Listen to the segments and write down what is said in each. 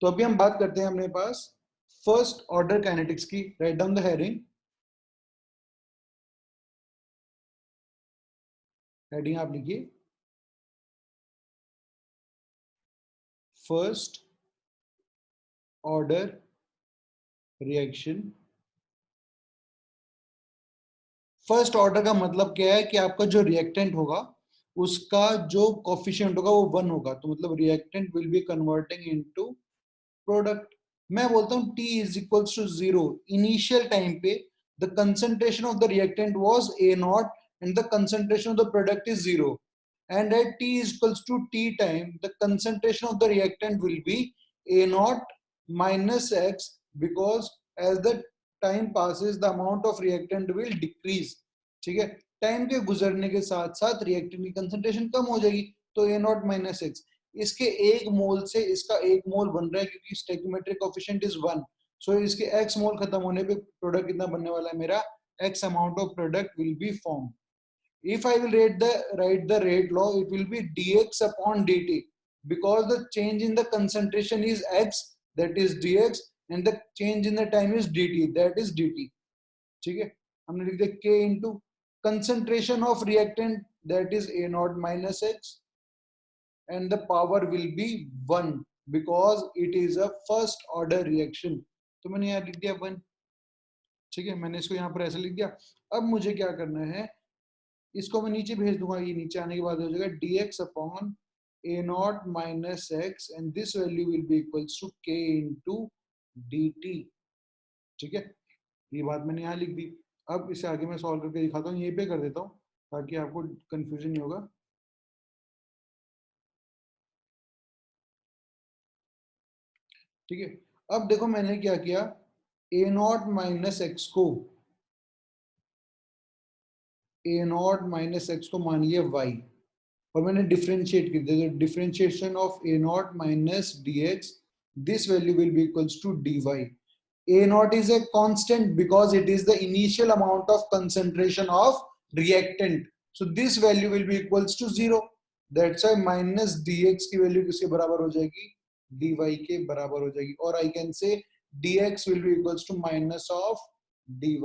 तो अभी हम बात करते हैं अपने पास फर्स्ट ऑर्डर काइनेटिक्स की। Write down the heading, heading आप लिखिए first order reaction. First order का मतलब क्या है कि आपका जो रिएक्टेंट होगा उसका जो कोफिशिएंट होगा वो 1 होगा, तो मतलब reactant will be converting into product. मैं बोलता हूँ T is equals to 0। Initial time पे the concentration of the reactant was A naught and the concentration of the product is 0, and at T is equals to T time the concentration of the reactant will be A naught minus X, because as the time passes the amount of reactant will decrease। ठीक है, time के गुजरने के साथ साथ reactant की concentration कम हो जाएगी, तो A naught minus X, इसके एक मोल से इसका एक मोल बन रहा है क्योंकि स्टोइकियोमेट्रिक कोएफिशिएंट इज 1। सो इसके x मोल खत्म होने पे प्रोडक्ट कितना बनने वाला है मेरा, x amount of product will be form. If I will write the rate law, it will be dx upon dt, because the change in the concentration is x, that is dx, and the change in the time is dt, that is dt। ठीक है, हमने लिख दिया k into concentration of reactant, that is A naught minus x, and the power will be 1 because it is a first order reaction। तो मैंने यहाँ लिख दिया 1। ठीक है, मैंने इसको यहाँ पर ऐसे लिख दिया। अब मुझे क्या करना है, इसको मैं नीचे भेज दूंगा, ये नीचे आने के बाद हो जाएगा dx upon A not minus x, and this value will be equals to k into dt। ठीक है, ये बात मैंने यहाँ लिख दी। अब इसे आगे मैं सॉल्व करके दिखाता हूँ, यहीं पे कर देता हूँ ताकि आपको कंफ्यूजन नहीं होगा। ठीक है, अब देखो मैंने क्या किया, A नॉट माइनस एक्स को A नॉट माइनस एक्स को मान लिया y, और मैंने डिफरेंशिएट कर दिया, differentiation of A not minus dx, this value will be equals to dy। A naught is a constant because it is the initial amount of concentration of reactant, so this value will be equals to 0। that's why minus dx की value किसके बराबर हो जाएगी, dy के बराबर हो जाएगी, और I can say dx will be equals to minus of dy।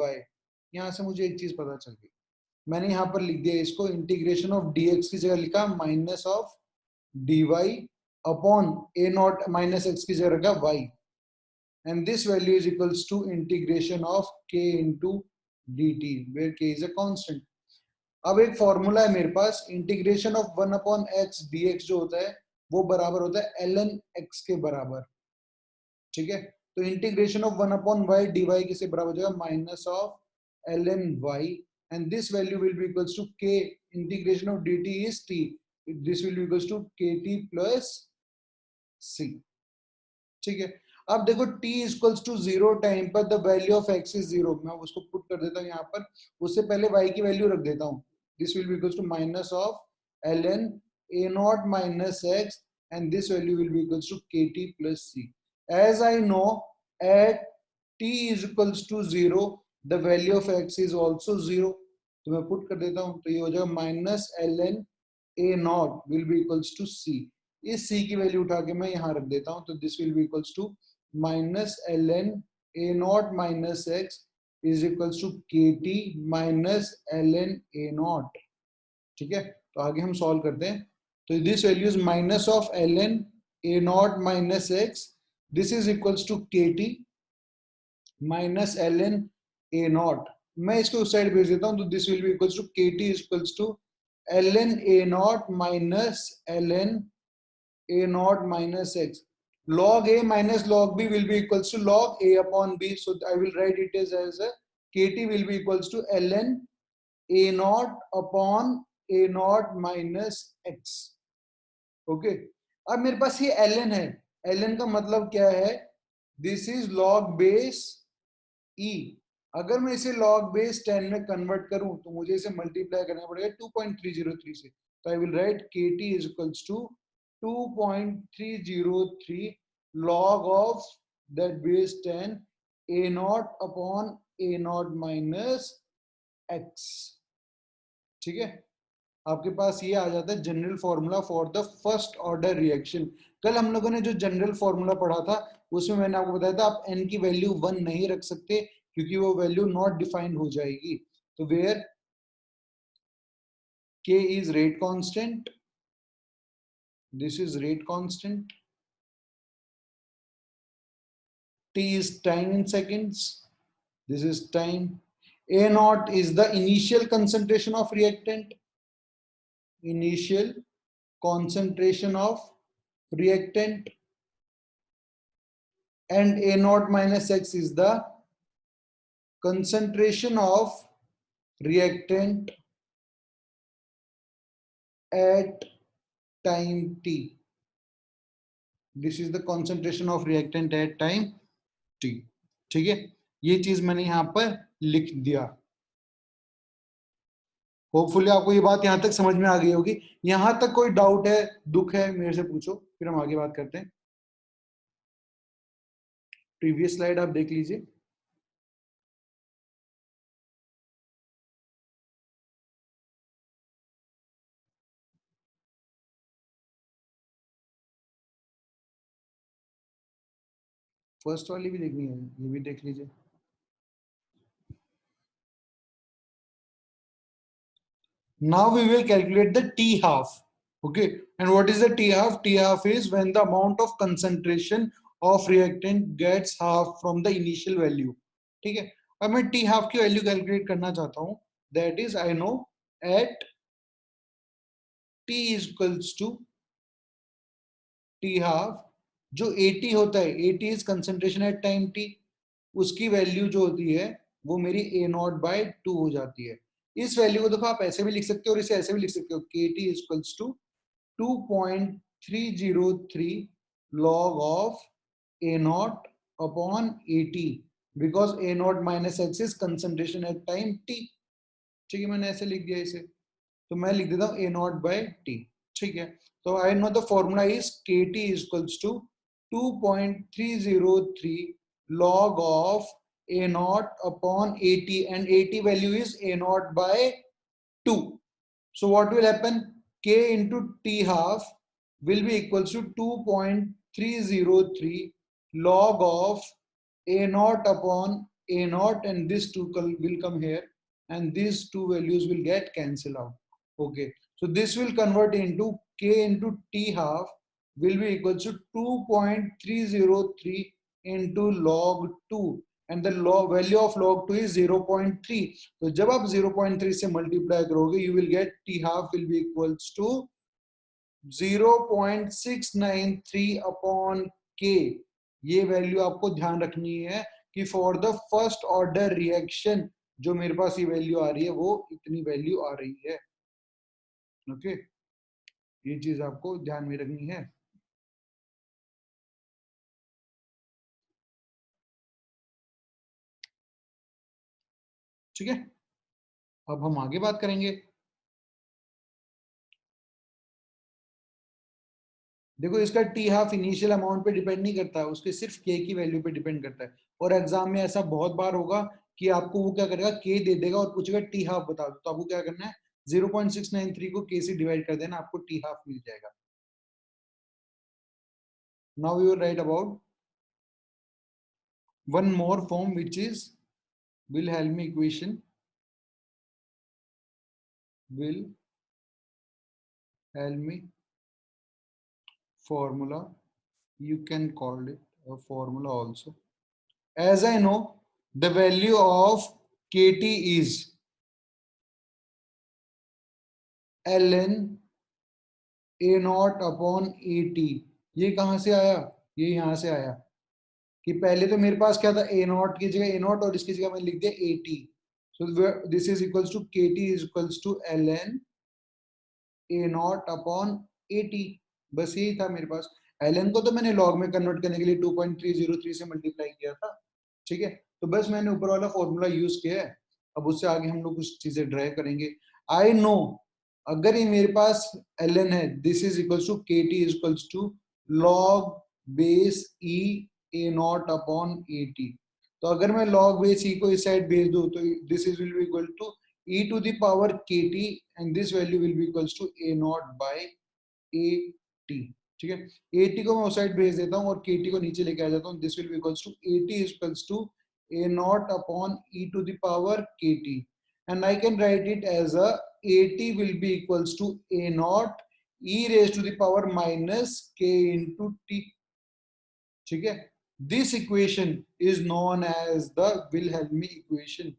यहां से मुझे एक चीज पता चल गई, मैंने यहाँ पर लिख दिया इसको, इंटीग्रेशन ऑफ dx की जगह लिखा minus of dy upon A not minus x की जगह रखा y, and this value is equals to integration of k into dt where k is a constant। अब एक फॉर्मूला है मेरे पास, integration of 1 upon x dx जो होता है वो बराबर होता है ln x के बराबर। ठीक है, तो integration of 1 upon y dy किसके बराबर हो जाएगा, minus of ln y, and this value will be equals to k, integration of dt is t, this will be equals to kt plus c। ठीक है, अब देखो t इक्वल्स टू 0 टाइम पर the value of x is 0, मैं उसको put कर देता हूँ यहाँ पर, उससे पहले y की वैल्यू रख देता हूँ, this will be equals to minus of ln a not minus x, and this value will be equals to kt plus c। As I know at t is equals to 0 the value of x is also 0, तो मैं put कर देता हूँ, तो ये हो जाएगा minus ln a not will be equals to c। इस c की वैल्यू उठा के मैं यहाँ रख देता हूँ, तो this will be equals to minus ln a not minus x is equals to kt minus ln a not. ठीक है, तो आगे हम सॉल्व करते हैं, तो this value is minus of ln a not minus x, this is equals to kt minus ln a not. मैं इसको उस साइड भेज देता हूँ, तो this will be equals to kt is equals to ln a not minus ln a naught minus x, log a minus log b will be equals to log a upon b, so I will write it as a kt will be equals to ln a naught upon a naught minus x। Okay, अब मेरे पास ये ln है, ln का मतलब क्या है, this is log base e। अगर मैं इसे log बेस 10 में कन्वर्ट करूं तो मुझे इसे मल्टीप्लाई करना पड़ेगा 2.303 से, तो I will write kt is equals to 2.303 log of that base 10 a naught upon a naught minus x। ठीक है, आपके पास ये आ जाता है general formula for the first order reaction. कल हम लोगों ने जो जनरल फॉर्मूला पढ़ा था उसमें मैंने आपको बताया था आप n की वैल्यू 1 नहीं रख सकते क्योंकि वो वैल्यू नॉट डिफाइंड हो जाएगी। तो where k is rate constant, this is rate constant, t is time in seconds, this is time, a naught is the initial concentration of reactant, initial concentration of reactant, and a naught minus x is the concentration of reactant at time t. This is the concentration of reactant at time t. ठीक है, ये चीज मैंने यहां पर लिख दिया। Hopefully आपको ये बात यहां तक समझ में आ गई होगी। यहां तक कोई डाउट है, दुख है, मेरे से पूछो, फिर हम आगे बात करते हैं। प्रीवियस स्लाइड आप देख लीजिए। फर्स्ट वाली भी देखनी है, ये भी देख लीजिए। Now we will calculate the T half. Okay, and what is the T half? T half is when the amount of concentration of reactant gets half from the initial value. ठीक है, अब मैं T half की value calculate करना चाहता हूँ। That is, I know at T is equals to T half, जो 80 होता है, 80 is concentration at time T, उसकी वैल्यू जो होती है वो मेरी A नॉट बाय 2 हो जाती है। इस वैल्यू को देखो आप ऐसे भी लिख सकते हो और इसे ऐसे भी लिख सकते हो, KT is equals to 2.303 log of A naught upon AT, because A naught minus X is concentration at time T। ठीक है, मैंने ऐसे लिख दिया इसे, तो मैं लिख देता हूँ A naught by T। ठीक है, तो I know the formula is KT is equals to 2.303 log of A naught upon AT, and AT value is A naught by 2. So what will happen? K into T half will be equals to 2.303 log of A naught upon A naught, and this 2 will come here, and these two values will get cancelled out. Okay, so this will convert into K into T half will be equals to 2.303 into log 2, and the value of log 2 is 0.3. तो जब आप 0.3 से multiply करोगे, you will get T half will be equals to 0.693 upon K। ये value आपको ध्यान रखनी है कि for the first order reaction जो मेरे पास ये वैल्यू आ रही है वो इतनी वैल्यू आ रही है। ओके, ये चीज आपको ध्यान में रखनी है। ठीक है, अब हम आगे बात करेंगे। देखो, इसका टी हाफ इनिशियल अमाउंट पे डिपेंड नहीं करता, उसके सिर्फ के की वैल्यू पे डिपेंड करता है। और एग्जाम में ऐसा बहुत बार होगा कि आपको वो क्या करेगा, के दे देगा और पूछेगा टी हाफ बता दो, तो आपको क्या करना है, 0.693 को के से डिवाइड कर देना, आपको टी हाफ मिल जाएगा। Now we will write about one more form which is Wilhelm equation, Wilhelm formula, you can call it a formula also. As I know, the value of KT is ln A naught upon AT। ये कहां से आया, ये यहां से आया कि पहले तो मेरे पास क्या था, A naught की जगह A naught और इसकी जगह मैंने लिख दिया AT। So this is equals to KT is equals to ln A naught upon AT। बस यही था मेरे पास। ln को तो मैंने log में कन्वर्ट करने के लिए 2.303 से मल्टीप्लाई किया था। ठीक है, तो बस मैंने ऊपर वाला फॉर्मूला यूज किया है। अब उससे आगे हम लोग कुछ चीजें ड्राइव करेंगे। आई नो, अगर ये मेरे पास ln है, this is equals to KT is equals to log base E A not upon AT। तो अगर मैं log बेस E को इस साइड भेज दूं तो this is will be equal to E to the power KT, and this value will be equals to A naught by AT। ठीक है, 80 को मैं उस साइड भेज देता हूँ और KT को नीचे लेके आ जाता हूँ. This will be equals to 80 is equals to A naught upon E to the power KT, and I can write it as a AT will be equals to A naught E raised to the power minus K into T. ठीक है, this equation is known as the Wilhelmi equation.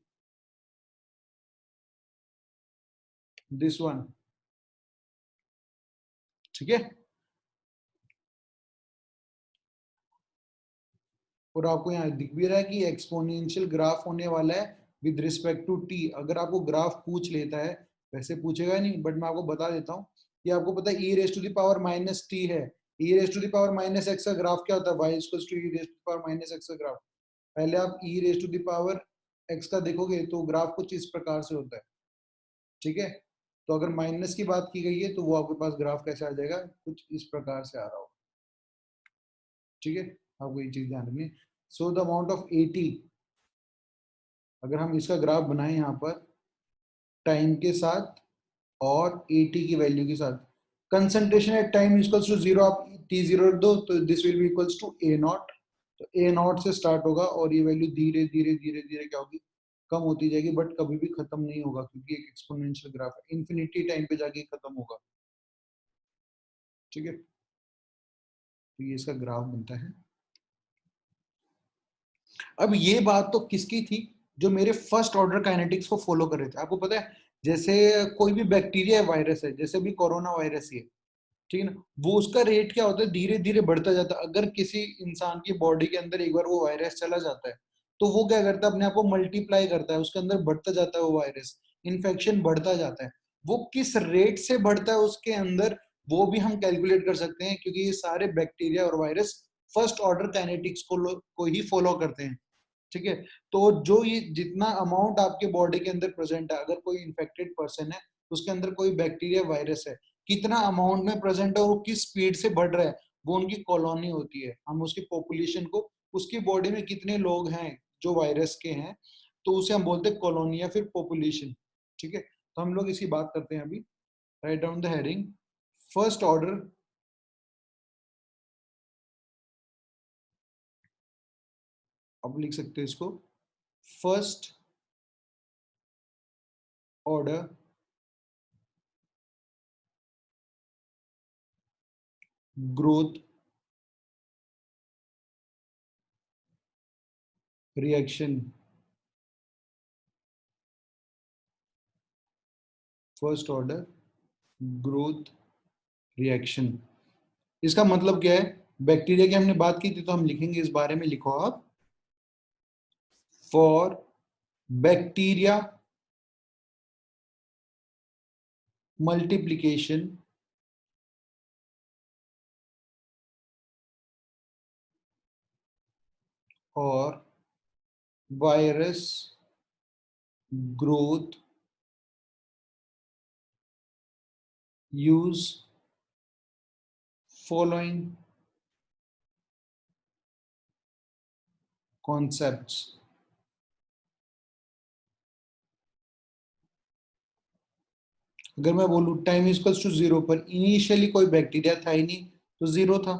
This one. ठीक है, और आपको यहाँ दिख भी रहा है कि एक्सपोनेंशियल ग्राफ होने वाला है विद रिस्पेक्ट टू टी. अगर आपको ग्राफ पूछ लेता है, वैसे पूछेगा नहीं, बट मैं आपको बता देता हूँ कि आपको पता है e raise to the power minus t है. E raise to the power minus x का ग्राफ क्या होता है? Y equals to e raise to the power minus x का ग्राफ. पहले आप e raise to the power x का देखोगे तो ग्राफ कुछ इस प्रकार से होता है. ठीक है, तो अगर माइनस की बात की गई है तो वो आपके पास ग्राफ कैसे आ जाएगा? कुछ इस प्रकार से आ रहा होगा. ठीक है, आपको ये चीज ध्यान रखनी है. सो द अमाउंट ऑफ 80, अगर हम इसका ग्राफ बनाएं यहाँ पर टाइम के साथ और 80 की वैल्यू के साथ, concentration at time equals to 0, आप T0 रख दो तो this will be equals to A nought. तो A नॉट से स्टार्ट होगा और ये वैल्यू धीरे धीरे धीरे धीरे क्या होगी? कम होती जाएगी, बट कभी भी खत्म नहीं होगा क्योंकि एक एक्सपोनेंशियल ग्राफ है. इन्फिनिटी टाइम पे जाके खत्म होगा. ठीक है, तो ये इसका ग्राफ बनता है. अब ये बात तो किसकी थी? जो मेरे फर्स्ट ऑर्डर काइनेटिक्स को फॉलो कर रहे थे. आपको पता है, जैसे कोई भी बैक्टीरिया है, वायरस है, जैसे भी कोरोना वायरस ही है, ठीक है ना, वो उसका रेट क्या होता है? धीरे धीरे बढ़ता जाता है. अगर किसी इंसान की बॉडी के अंदर एक बार वो वायरस चला जाता है तो वो क्या करता है? अपने आप को मल्टीप्लाई करता है, उसके अंदर बढ़ता जाता है वो वायरस, इन्फेक्शन बढ़ता जाता है. वो किस रेट से बढ़ता है उसके अंदर, वो भी हम कैलकुलेट कर सकते हैं क्योंकि ये सारे बैक्टीरिया और वायरस फर्स्ट ऑर्डर काइनेटिक्स को ही फॉलो करते हैं. ठीक है, तो जो ये जितना अमाउंट आपके बॉडी के अंदर प्रेजेंट है, अगर कोई इन्फेक्टेड पर्सन है, उसके अंदर कोई बैक्टीरिया वायरस है, कितना अमाउंट में प्रेजेंट है और किस स्पीड से बढ़ रहा है, वो उनकी कॉलोनी होती है. हम उसकी पॉपुलेशन को, उसकी बॉडी में कितने लोग हैं जो वायरस के हैं, तो उसे हम बोलते हैं कॉलोनी या फिर पॉपुलेशन. ठीक है, तो हम लोग इसी बात करते हैं अभी. Write down the heading first order. अब लिख सकते हैं इसको first order growth reaction. First order growth reaction, इसका मतलब क्या है? बैक्टीरिया की हमने बात की थी तो हम लिखेंगे इस बारे में. लिखो आप, फॉर बैक्टीरिया मल्टीप्लीकेशन और virus growth use following concepts. अगर मैं बोलूं टाइम इक्वल्स टू 0 पर इनिशियली कोई बैक्टीरिया था ही नहीं तो 0 था.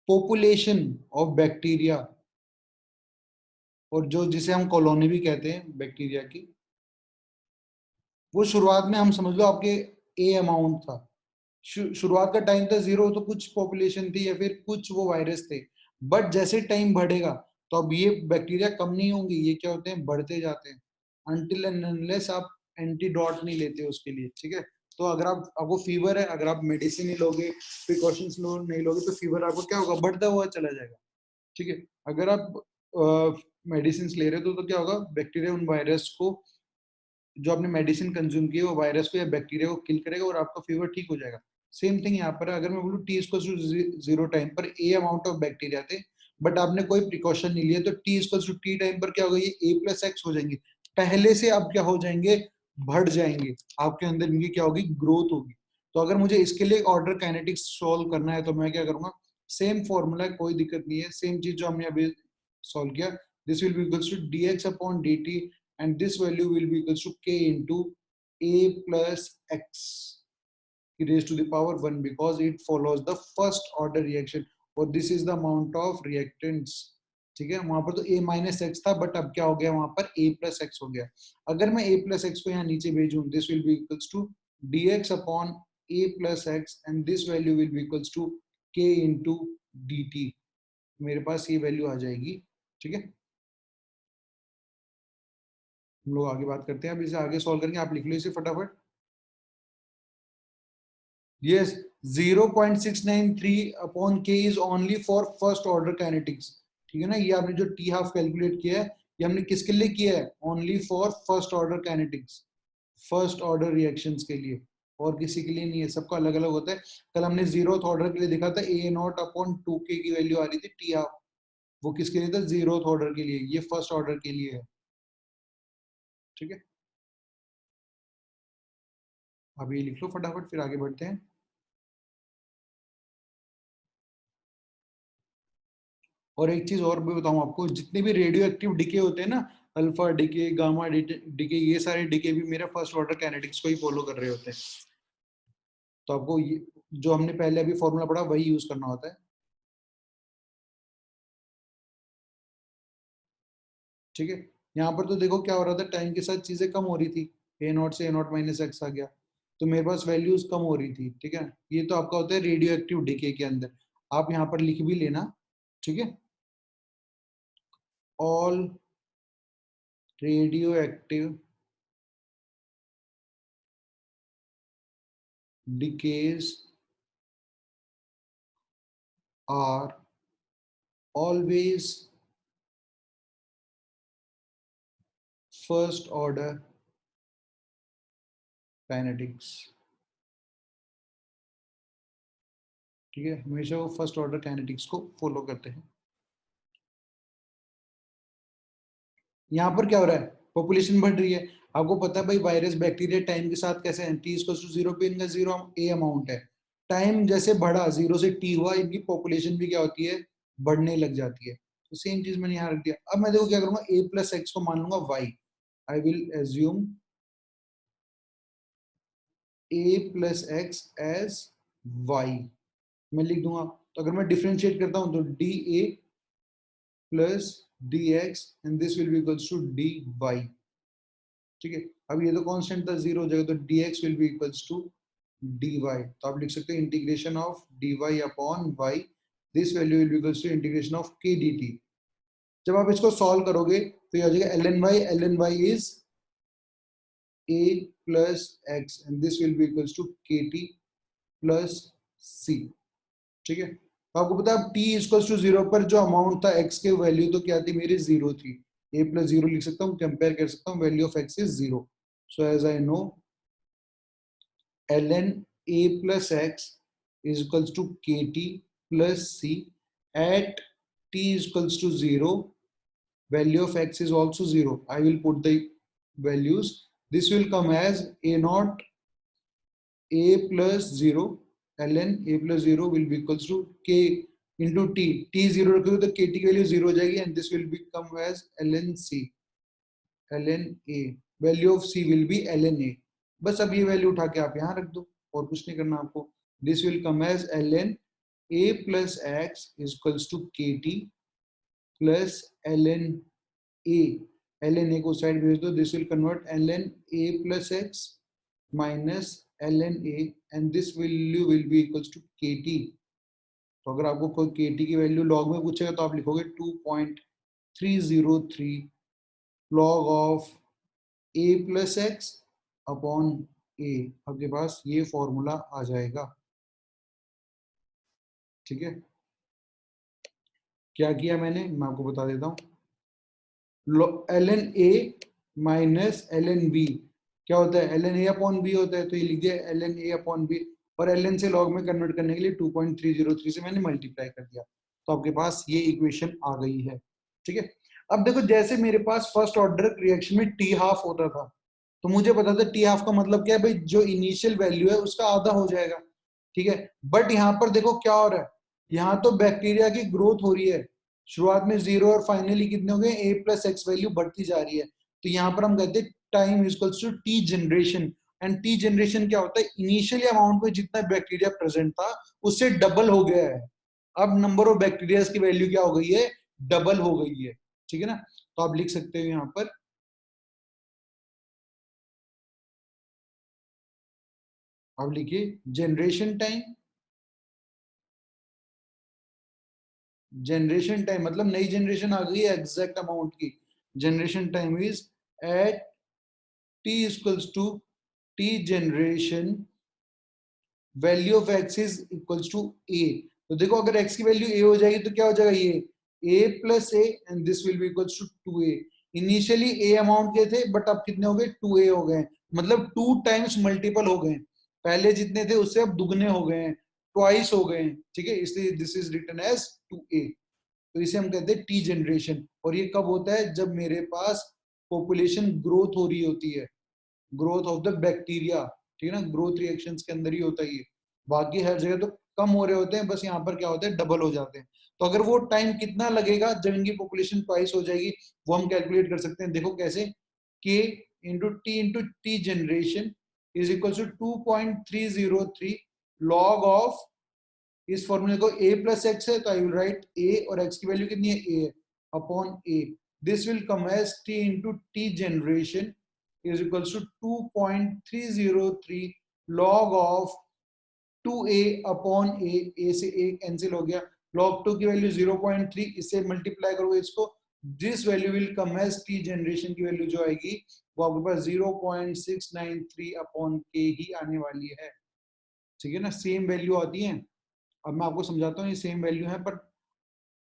पॉपुलेशन ऑफ बैक्टीरिया, और जो जिसे हम कॉलोनी भी कहते हैं बैक्टीरिया की, वो शुरुआत में हम समझ लो आपके ए अमाउंट था. शुरुआत का टाइम था 0, तो कुछ पॉपुलेशन थी या फिर कुछ वो वायरस थे. बट जैसे टाइम बढ़ेगा तो अब ये बैक्टीरिया कम नहीं होंगे, ये क्या होते हैं? बढ़ते जाते हैं. अनटिल एंड अनलेस आप एंटीडोट नहीं लेते उसके लिए. ठीक है, तो अगर आपको फीवर है, अगर आप मेडिसिन नहीं लोगे, प्रिकॉशंस नहीं लोगे, तो फीवर आपको क्या होगा? बढ़ता हुआ चला जाएगा. ठीक है, अगर आप मेडिसिन ले रहे हो तो क्या होगा? बैक्टीरिया उन वायरस को, जो आपने मेडिसिन कंज्यूम की है, वो वायरस को या बैक्टीरिया को किल करेगा और आपका फीवर ठीक हो जाएगा. सेम थिंग यहाँ पर. अगर मैं बोलूँ टी इक्वल्स टू 0 टाइम पर ए अमाउंट ऑफ बैक्टीरिया थे, बट आपने कोई प्रिकॉशन नहीं लिया, तो T equals to T time पर क्या होगा? ये ए प्लस एक्स हो जाएंगे. पहले से अब क्या हो जाएंगे? बढ़ जाएंगे. आपके अंदर इनकी क्या होगी? ग्रोथ होगी. तो अगर मुझे इसके लिए ऑर्डर काइनेटिक्स सॉल्व करना है तो मैं क्या करूंगा? सेम फॉर्मूला, कोई दिक्कत नहीं है, सेम चीज जो हमने अभी सॉल्व किया. This will be equals to dx upon dt, and this value will be equals to k into a plus x. raised to the power 1 because it follows the first order reaction और this is the amount of reactants. ठीक है, वहां पर तो a minus x था, but अब क्या हो गया, वहां पर a प्लस एक्स हो गया. अगर मैं a प्लस एक्स को यहाँ नीचे भेजूं, this will be equals to dx upon a plus x and this value will be equals to k into dt. मेरे पास ये वैल्यू आ जाएगी. ठीक है, हम लोग आगे बात करते हैं. अब इसे आगे सॉल्व करेंगे. आप लिख लो इसे फटाफट. Yes, 0.693 upon k is only for first order kinetics. ठीक है ना, ये आपने जो t half कैलकुलेट किया है, ये हमने किसके लिए किया है, only for first order kinetics, first order reactions के लिए, और किसी के लिए नहीं है. सबका अलग अलग होता है. कल हमने जीरोथ ऑर्डर के लिए देखा था a नॉट अपॉन 2k की वैल्यू आ रही थी t हाफ, वो किसके लिए था, जीरोथ ऑर्डर के लिए. ये फर्स्ट ऑर्डर के लिए है. ठीक है, अभी लिख लो फटाफट, फिर आगे बढ़ते हैं. और एक चीज और भी बताऊं आपको, जितने भी रेडियो एक्टिव डिके होते हैं ना, अल्फा डिके, गामा डिके, ये सारे डिके भी मेरा फर्स्ट ऑर्डर काइनेटिक्स को ही फॉलो कर रहे होते हैं. तो आपको ये जो हमने पहले अभी फॉर्मूला पढ़ा वही यूज करना होता है. ठीक है, यहाँ पर तो देखो क्या हो रहा था, टाइम के साथ चीजें कम हो रही थी. ए नॉट से ए नॉट माइनस एक्स आ गया, तो मेरे पास वैल्यूज कम हो रही थी. ठीक है, ये तो आपका होता है रेडियो एक्टिव डिके के अंदर. आप यहाँ पर लिख भी लेना. ठीक है, all radio active decays are always first order kinetics. ठीक है, हमेशा वो फर्स्ट ऑर्डर काइनेटिक्स को फॉलो करते हैं. यहाँ पर क्या हो रहा है, पॉपुलेशन बढ़ रही है. आपको पता है भाई, वायरस बैक्टीरिया टाइम के साथ कैसे, टी इक्वल्स टू 0 पे इनका 0 ए अमाउंट है. टाइम जैसे बढ़ा, 0 से टी हुआ, इनकी पॉपुलेशन भी क्या होती है, बढ़ने लग जाती है. तो सेम चीज मैंने यहाँ रख दिया. अब मैं देखो क्या करूंगा, ए प्लस एक्स को मान लूंगा Y. I will assume A plus X as Y. मैं लिख दूंगा. तो अगर मैं डिफरेंशिएट करता हूं तो D A plus D X and this will be equals to D Y. ठीक है, अब ये तो कांस्टेंट था, 0 हो जाएगा, तो D X will be equals to D Y. तो आप लिख सकते हैं integration of D Y upon Y, this value will be equals to integration of K D T. जब आप इसको सॉल्व करोगे तो ये आ जाएगा L N Y is A plus x and this will be equals to K T plus C. ठीक है, तो आपको पता है t इक्वल्स टू 0 पर जो अमाउंट था x के वैल्यू तो क्या थी मेरी, 0 थी. a प्लस 0 लिख सकता हूँ, कंपेयर कर सकता हूँ, value of x is 0. So as I know ln a plus x is equals to kt plus c at t is equals to 0. Value of x is also 0. I will put the values. This will come as a naught a plus 0 ln a plus 0 will be equals to k into t. t 0 रखोगे तो kt की value 0 हो जाएगी and this will become as ln c ln a. Value of c will be ln a. बस अब ये value उठा के आप यहाँ रख दो, और कुछ नहीं करना आपको. this will come as ln a plus x is equals to kt plus ln a. ln a को साइड भेज दो, this will convert ln a plus x minus ln a and this value will be equals to kt. तो अगर आपको कोई kt की value log में पूछेगा तो आप लिखोगे 2.303 log of a plus x upon a. आपके पास ये फॉर्मूला आ जाएगा. ठीक है, क्या किया मैंने, मैं आपको बता देता हूँ. ln a minus ln b क्या होता है, ln a अपॉन b होता है, तो ये लिख दिया ln a अपॉन b, और ln से log में कन्वर्ट करने के लिए 2.303 से मैंने मल्टीप्लाई कर दिया. तो आपके पास ये इक्वेशन आ गई है. ठीक है, अब देखो जैसे मेरे पास फर्स्ट ऑर्डर रिएक्शन में टी हाफ होता था, तो मुझे पता था टी हाफ का मतलब क्या है भाई, जो इनिशियल वैल्यू है उसका आधा हो जाएगा. ठीक है, बट यहाँ पर देखो क्या हो रहा है, यहाँ तो बैक्टीरिया की ग्रोथ हो रही है. शुरुआत में 0 और फाइनली कितने हो गए, a प्लस एक्स वैल्यू बढ़ती जा रही है. तो यहाँ पर हम कहते हैं time equals to T generation and T generation क्या होता है, इनिशियली अमाउंट में जितना बैक्टीरिया प्रेजेंट था उससे डबल हो गया है, अब नंबर ऑफ बैक्टीरिया की वैल्यू क्या हो गई है, डबल हो गई है। ठीक है ना, तो आप लिख सकते हो यहाँ पर, आप लिखिए जनरेशन टाइम मतलब नई जनरेशन आ गई है एग्जैक्ट अमाउंट की, generation time is at t equals to T generation value of x is equals to A. तो देखो अगर एक्स की वैल्यू ए हो जाएगी तो क्या हो जाएगा, ये A plus A and this will be equals to 2a। Initially A amount के थे बट अब कितने हो गए, 2a हो गए, मतलब 2 टाइम्स मल्टीपल हो गए, पहले जितने थे उससे अब दुगने हो गए हैं, ट्वाइस हो गए हैं। ठीक है, इसलिए this is written as 2a। तो इसे हम कहते हैं टी जनरेशन। और ये कब होता है, जब मेरे पास पॉपुलेशन ग्रोथ हो रही होती है, ग्रोथ ऑफ द बैक्टीरिया। ठीक है ना, ग्रोथ रिएक्शंस के अंदर ही होता है ये, बाकी हर जगह तो कम हो रहे होते हैं, बस यहाँ पर क्या होता है, डबल हो जाते हैं। तो अगर वो टाइम कितना लगेगा जब इनकी पॉपुलेशन ट्वाइस हो जाएगी, वो हम कैलकुलेट कर सकते हैं। देखो कैसे, k into T generation is equal to 2.303 log of, इस फॉर्मूले को a प्लस एक्स है तो आई विल राइट a, और x की वैल्यू कितनी है, a है, upon a। This will come as t into T generation is equal to 2.303 log of 2a upon a से a कैंसिल हो गया, log 2 की वैल्यू 0.3, इससे मल्टीप्लाई करोगे इसको, this value will come as T generation की value जो आएगी वो आपके पास 0.693 अपॉन के ही आने वाली है। ठीक है ना, सेम वैल्यू आती है। अब मैं आपको समझाता हूँ, ये सेम वैल्यू है पर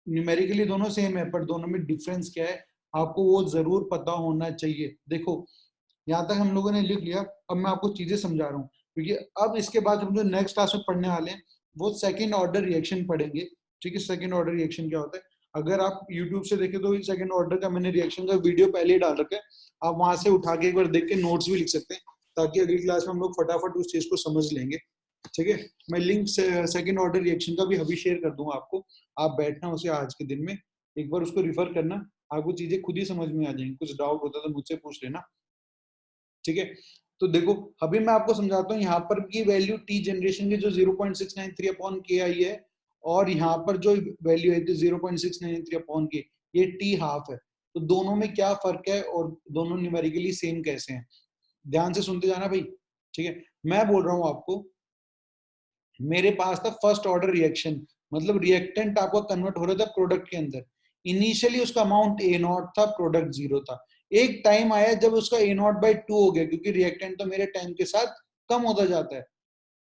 न्यूमेरिकली दोनों सेम है, पर दोनों में डिफरेंस क्या है आपको वो जरूर पता होना चाहिए। देखो यहाँ तक हम लोगों ने लिख लिया, अब मैं आपको चीजें समझा रहा हूँ, क्योंकि अब इसके बाद हम जो नेक्स्ट क्लास में पढ़ने वाले हैं वो सेकंड ऑर्डर रिएक्शन पढ़ेंगे। ठीक है, सेकंड ऑर्डर रिएक्शन क्या होता है, अगर आप यूट्यूब से देखें तो सेकंड ऑर्डर का मैंने रिएक्शन का वीडियो पहले ही डाल रखा है, आप वहां से उठा के एक बार देख के नोट्स भी लिख सकते हैं, ताकि अगली क्लास में हम लोग फटाफट उस चीज को समझ लेंगे। ठीक है, मैं लिंक सेकंड ऑर्डर रिएक्शन का भी अभी शेयर कर दूंगा आपको, आप बैठना उसे आज के दिन में एक बार उसको रिफर करना, आपको चीजें खुद ही समझ में आ जाएंगी, कुछ डाउट होता तो मुझसे पूछ लेना। ठीक है, तो देखो अभी मैं आपको समझाता हूँ, यहाँ पर की वैल्यू टी जनरेशन की जो 0.693 अपॉन के आई है, और यहाँ पर जो वैल्यू है 0.693 अपॉन के, ये टी हाफ है। तो दोनों में क्या फर्क है और दोनों न्यूमेरिकली सेम कैसे हैं, ध्यान से सुनते जाना भाई। ठीक है, मैं बोल रहा हूँ आपको, मेरे पास था फर्स्ट ऑर्डर रिएक्शन, मतलब रिएक्टेंट आपका कन्वर्ट हो रहा था प्रोडक्ट के अंदर, इनिशियली उसका अमाउंट ए नॉट था, प्रोडक्ट जीरो था। एक टाइम आया जब उसका ए नॉट बाई 2 हो गया, क्योंकि रिएक्टेंट तो मेरे टाइम के साथ कम होता जाता है,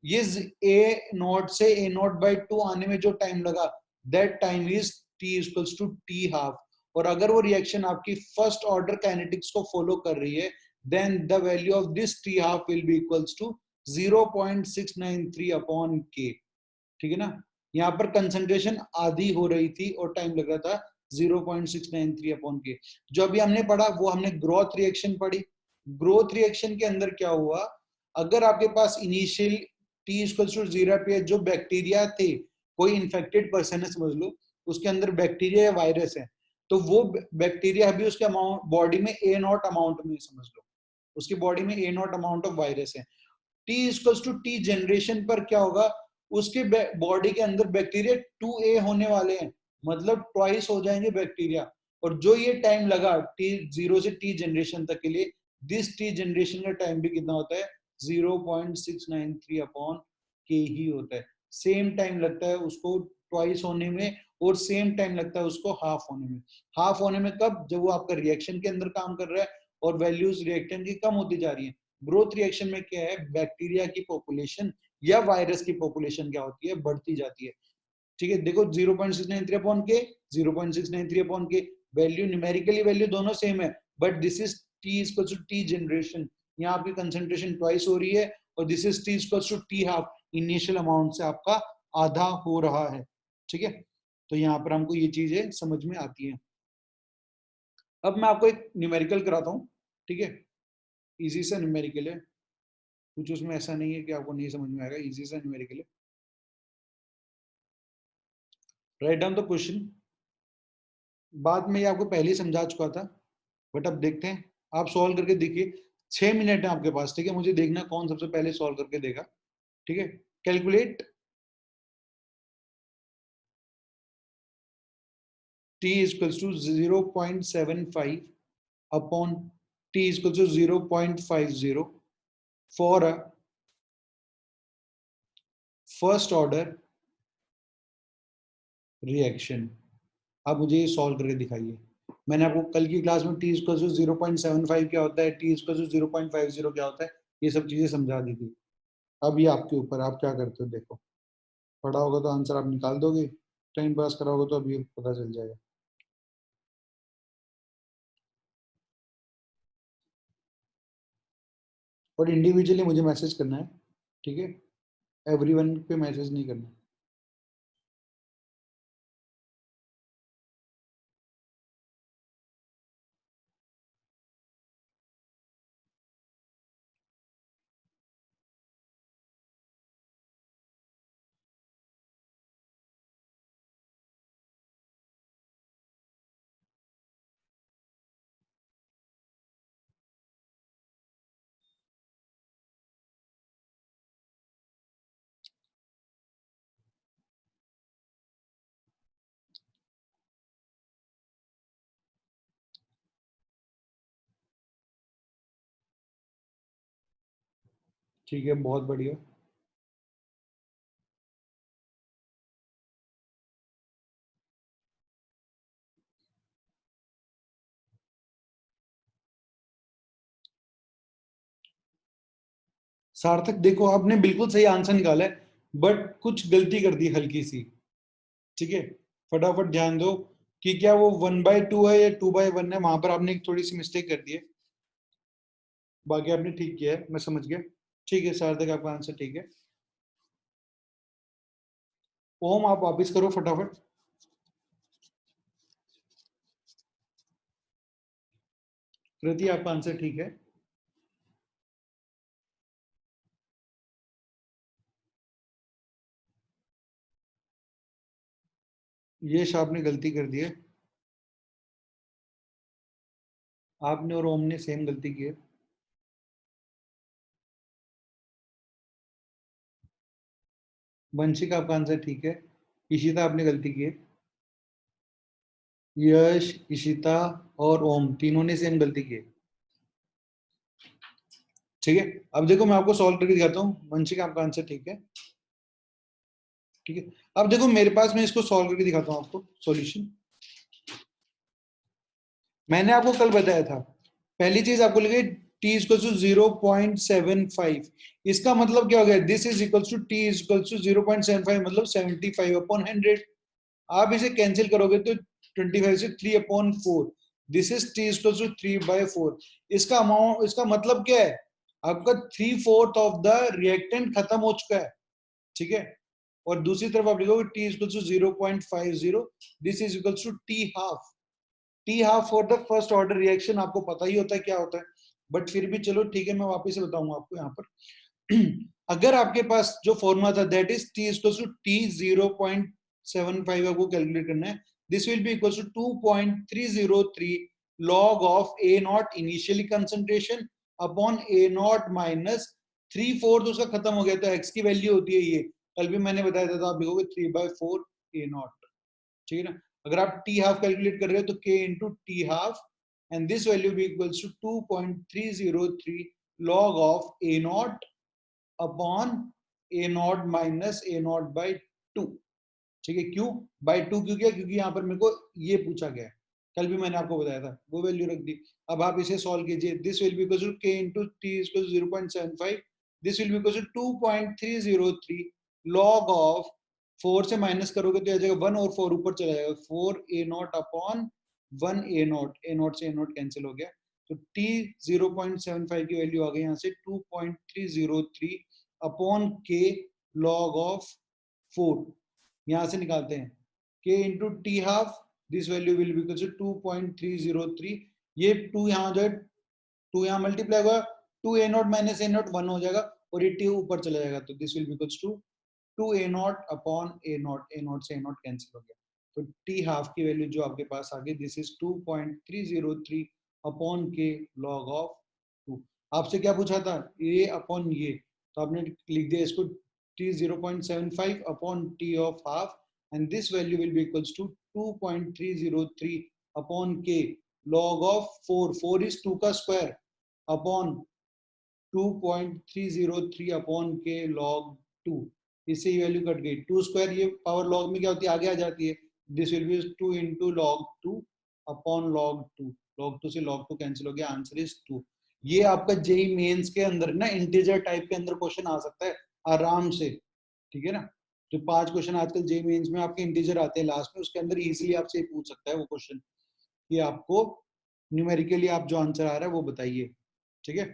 ये ए नॉट से ए नॉट बाई 2 आने में जो टाइम लगा, that time is T equals to T half. और अगर वो रिएक्शन आपकी फर्स्ट ऑर्डर काइनेटिक्स को फॉलो कर रही है, then the value of this T half will be equals to 0.693 upon K. ठीक है ना, यहाँ पर कंसंट्रेशन आधी हो रही थी और टाइम लग रहा था 0.693 अपॉन के। जो अभी हमने पढ़ा वो हमने ग्रोथ रिएक्शन पढ़ी। ग्रोथ रिएक्शन के अंदर क्या हुआ, अगर आपके पास इनिशियल टी इक्वल्स टू 0 पे जो बैक्टीरिया थे, कोई इन्फेक्टेड पर्सन है समझ लो, उसके अंदर बैक्टीरिया या वायरस है, तो वो बैक्टीरिया अभी उसके अमाउंट बॉडी में ए नॉट अमाउंट में समझ लो, उसकी बॉडी में A nought amount of virus है। T equals to T generation पर क्या होगा, उसके बॉडी के अंदर बैक्टीरिया 2a होने वाले हैं, मतलब ट्वाइस हो जाएंगे बैक्टीरिया। और जो ये टाइम लगा टी जीरो से टी जनरेशन तक के लिए, दिस टी जनरेशन का टाइम भी कितना होता है, 0.693 अपॉन के ही होता है। सेम टाइम लगता है उसको ट्वाइस होने में, और सेम टाइम लगता है उसको हाफ होने में। हाफ होने में कब, जब वो आपका रिएक्शन के अंदर काम कर रहा है और वैल्यूज रिएक्टेंट की कम होती जा रही है। ग्रोथ रिएक्शन में क्या है, बैक्टीरिया की पॉपुलेशन या वायरस की पॉपुलेशन क्या होती है, बढ़ती जाती है। ठीक है, देखो 0.693 अपॉन के, 0.693 upon K, value numerically value दोनों सेम है, but this is T equal to T generation, यहाँ आपकी कंसंट्रेशन ट्वाइस हो रही है, और this is T equal to T half, initial amount से आपका आधा हो रहा है। ठीक है, तो यहाँ पर हमको ये चीजें समझ में आती हैं। अब मैं आपको एक न्यूमेरिकल कराता हूँ। ठीक है, इजी सा न्यूमेरिकल है, कुछ उसमें ऐसा नहीं है कि आपको नहीं समझ में आएगा, इजी सा न्यूमेरिकल है। राइट डाउन द क्वेश्चन, बाद में ये आपको पहले ही समझा चुका था, बट अब देखते हैं, आप सॉल्व करके देखिए। 6 मिनट है आपके पास, ठीक है, मुझे देखना कौन सबसे पहले सॉल्व करके देगा, ठीक है। Calculate t equals to 0.75 upon t equals to 0.50 for a first order reaction. आप मुझे ये सॉल्व करके दिखाइए। मैंने आपको कल की क्लास में t इक्वल्स टू 0.75 क्या होता है, t इक्वल्स टू 0.50 क्या होता है, ये सब चीजें समझा दी थी। अब ये आपके ऊपर, आप क्या करते हो देखो। पढ़ा होगा तो आंसर आप निकाल दोगे, टाइम पास करा होगा तो अभी पता चल जाएगा। और इंडिविजुअली मुझे मैसेज करना है, ठीक है, एवरीवन पे मैसेज नहीं करना। ठीक है, बहुत बढ़िया। सार्थक देखो, आपने बिल्कुल सही आंसर निकाला है, बट कुछ गलती कर दी हल्की सी, ठीक है। फटाफट ध्यान दो कि क्या वो 1/2 है या 2/1 है, वहां पर आपने एक थोड़ी सी मिस्टेक कर दी है। बाकी आपने ठीक किया है, मैं समझ गया। ठीक है सार्थक, आपका आंसर ठीक है। ओम आप वापिस करो फटाफट। कृति आपका आंसर ठीक है। यश आपने गलती कर दी है, आपने और ओम ने सेम गलती की है। वंशिक आपका आंसर ठीक है। इशिता आपने गलती की है। यश, इशिता और ओम तीनों ने सेम गलती की है, ठीक है। अब देखो मैं आपको सॉल्व करके दिखाता हूँ। वंशिक आपका आंसर ठीक है, ठीक है। अब देखो मेरे पास, मैं इसको सॉल्व करके दिखाता हूँ आपको सॉल्यूशन। मैंने आपको कल बताया था, पहली चीज आपको लगे t इक्वल टू 0.75, इसका मतलब क्या हो गया, this is equal to t equal to 0.75 मतलब 75/100। आप इसे कैंसिल करोगे तो 25 से 3/4, this is t equal to 3/4। इसका अमाउंट, इसका मतलब क्या है, आपका 3/4 ऑफ द रिएक्टेंट खत्म हो चुका है, ठीक है। और दूसरी तरफ आप लिखोगे t इक्वल टू 0.50, this is equal to t half. T half for the first order reaction आपको पता ही होता है क्या होता है, बट फिर भी चलो ठीक है, मैं वापस से बताऊंगा आपको यहाँ पर। अगर आपके पास जो फॉर्मूला था that is T equal to T 0.75 आपको कैलकुलेट करना है, this will be equal to 2.303 log of A nought initially concentration upon A nought minus 3/4 उसका खत्म हो गया, तो एक्स की वैल्यू होती है ये, कल भी मैंने बताया था, तो आप लिखोगे 3/4 ए नॉट, ठीक है ना। अगर आप टी हाफ कैलकुलेट कर रहे हो तो k into T half, and this value be equals to 2.303 log of A not upon A nought minus A nought by 2, ठीक है। क्यों बाई 2 क्यों किया, क्योंकि यहाँ पर मेरे को ये पूछा गया है, कल भी मैंने आपको बताया था, वो वैल्यू रख दी। अब आप इसे सॉल्व कीजिए, this will be equal to k into T equal to 0.75, this will be equal to 2.303 log of 4 से माइनस करोगे तो आ जाएगा 1 और 4 ऊपर चला जाएगा, 4 A not upon 1 A not, A not से ए नॉट कैंसिल हो गया, तो t 0.75 की वैल्यू आ गई यहाँ से 2.303 अपॉन k log ऑफ 4। यहां से निकालते हैं k into T half, this value will be equal to 2.303, ये 2 यहाँ जो है 2 यहाँ मल्टीप्लाई होगा, 2 A nought minus A not 1 हो जाएगा, और ये टी ऊपर चला जाएगा, तो this will be equal to 2 A not upon A not, A not से ए नॉट कैंसिल हो गया, तो टी हाफ की वैल्यू जो आपके पास आ गई, दिस इज 2.303 अपॉन के लॉग ऑफ 2। आपसे क्या पूछा था, a अपॉन ये, तो आपने लिख दिया इसको t 0.75 upon t of half and this value will be equals to 2.303 upon k log of 4 is 2 का square upon 2.303 upon k log 2, इससे ये वैल्यू कट गई, 2 स्क्वायर ये पावर लॉग में क्या होती है आगे आ जाती है, this will B 2 into log 2 upon log 2, log 2 से log 2 कैंसिल हो गया, आंसर इज 2। ये आपका जेई मेंस के अंदर ना इंटीजर टाइप के अंदर क्वेश्चन आ सकता है आराम से, ठीक है ना। तो 5 क्वेश्चन आजकल जेई मेंस में आपके इंटीजर आते हैं लास्ट में, उसके अंदर इजीली आपसे पूछ सकता है वो क्वेश्चन कि आपको न्यूमेरिकली आप जो आंसर आ रहा है वो बताइए, ठीक है।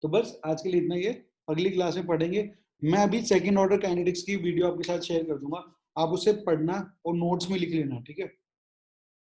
तो बस आज के लिए इतना ही है, अगली क्लास में पढ़ेंगे। मैं अभी सेकंड ऑर्डर काइनेटिक्स की वीडियो आपके साथ शेयर कर दूंगा, आप उसे पढ़ना और नोट्स में लिख लेना, ठीक है।